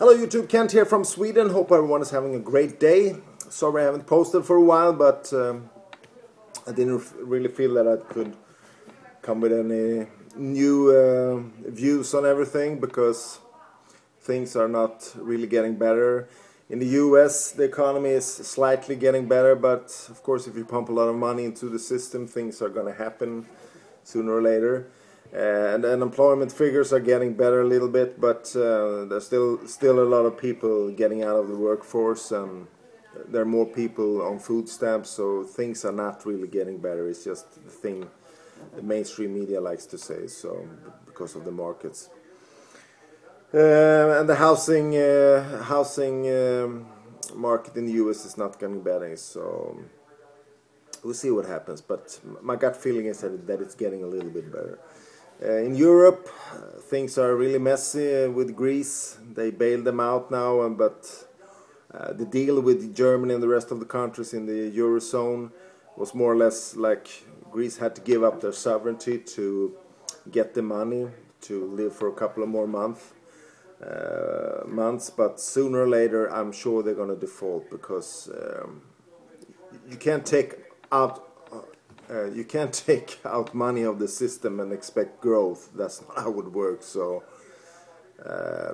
Hello YouTube, Kent here from Sweden. Hope everyone is having a great day. Sorry I haven't posted for a while, but I didn't really feel that I could come with any new views on everything because things are not really getting better. In the US the economy is slightly getting better, but of course if you pump a lot of money into the system, things are going to happen sooner or later. And the unemployment figures are getting better a little bit, but there's still a lot of people getting out of the workforce, and there are more people on food stamps, so things are not really getting better. It's just the thing the mainstream media likes to say, so because of the markets. And the housing market in the US is not getting better, so we'll see what happens, but my gut feeling is that it's getting a little bit better. In Europe, things are really messy with Greece. They bailed them out now, but the deal with Germany and the rest of the countries in the Eurozone was more or less like Greece had to give up their sovereignty to get the money to live for a couple of more months. But sooner or later, I'm sure they're going to default, because you can't take out money of the system and expect growth. That's not how it would work. So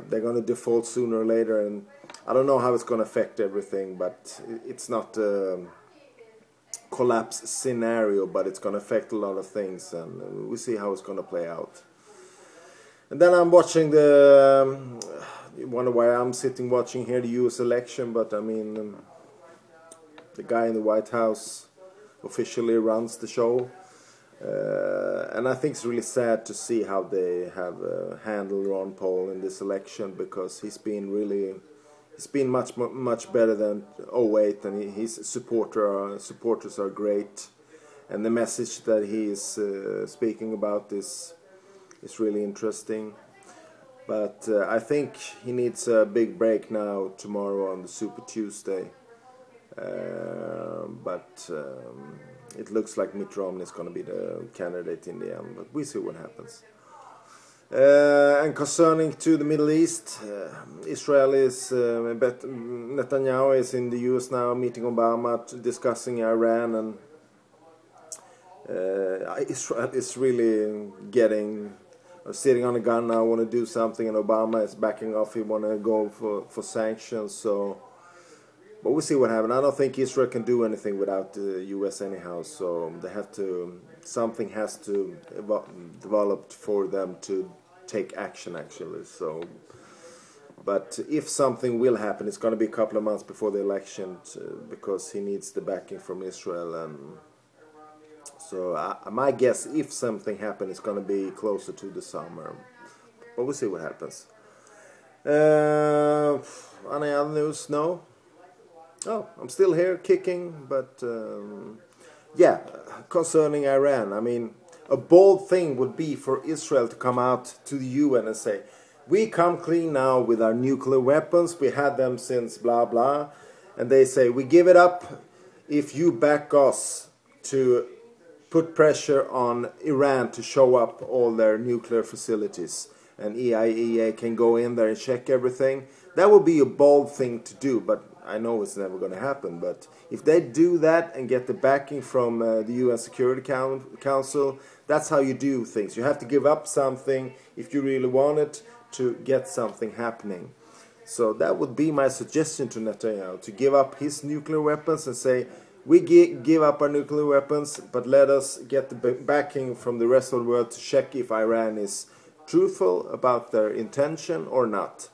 they're going to default sooner or later, and I don't know how it's going to affect everything, but it's not a collapse scenario, but it's going to affect a lot of things, and we'll see how it's going to play out. And then I'm watching you wonder why I'm sitting watching here the US election, but I mean, the guy in the White House officially runs the show, and I think it's really sad to see how they have handled Ron Paul in this election, because he's been much better than 2008, and his supporters are great, and the message that he is speaking about is really interesting. But I think he needs a big break now tomorrow on the Super Tuesday. But it looks like Mitt Romney is going to be the candidate in the end, but we see what happens. And concerning to the Middle East, Israel is Netanyahu is in the US now, meeting Obama, discussing Iran, and Israel is really sitting on a gun now, want to do something, and Obama is backing off. He want to go for sanctions. So. But we'll see what happens. I don't think Israel can do anything without the US anyhow, so something has to develop for them to take action, actually. So, but if something will happen, it's going to be a couple of months before the election, because he needs the backing from Israel. And so my guess, if something happens, it's going to be closer to the summer. But we'll see what happens. Any other news? No? Oh, I'm still here kicking, but yeah, concerning Iran, I mean, a bold thing would be for Israel to come out to the UN and say, we come clean now with our nuclear weapons, we had them since blah blah, and they say, we give it up if you back us to put pressure on Iran to show up all their nuclear facilities, and IAEA can go in there and check everything. That would be a bold thing to do, but I know it's never going to happen. But if they do that and get the backing from the UN Security Council, that's how you do things. You have to give up something if you really want it to get something happening. So that would be my suggestion to Netanyahu, to give up his nuclear weapons and say, we give up our nuclear weapons, but let us get the backing from the rest of the world to check if Iran is truthful about their intention or not.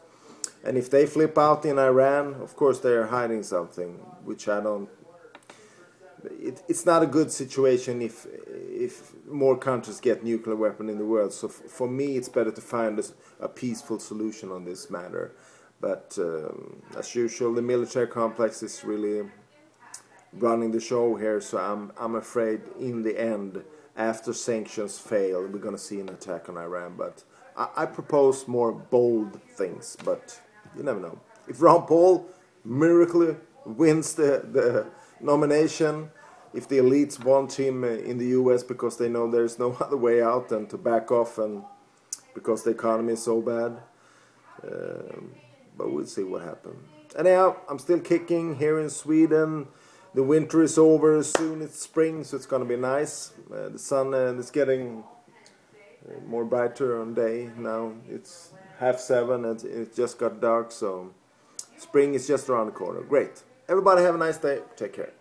And if they flip out in Iran, of course they are hiding something, which I don't. It's not a good situation if more countries get nuclear weapon in the world. So for me, it's better to find a peaceful solution on this matter. But as usual, the military complex is really running the show here. So I'm afraid in the end, after sanctions fail, we're going to see an attack on Iran. But I propose more bold things, but you never know. If Ron Paul miraculously wins the nomination, if the elites want him in the US because they know there's no other way out than to back off, and because the economy is so bad, but we'll we'll see what happens. Anyhow, I'm still kicking here in Sweden. The winter is over, soon it's spring, so it's gonna be nice. The sun is getting more brighter on day now. It's 7:30 and it just got dark, so spring is just around the corner. Great. Everybody have a nice day. Take care.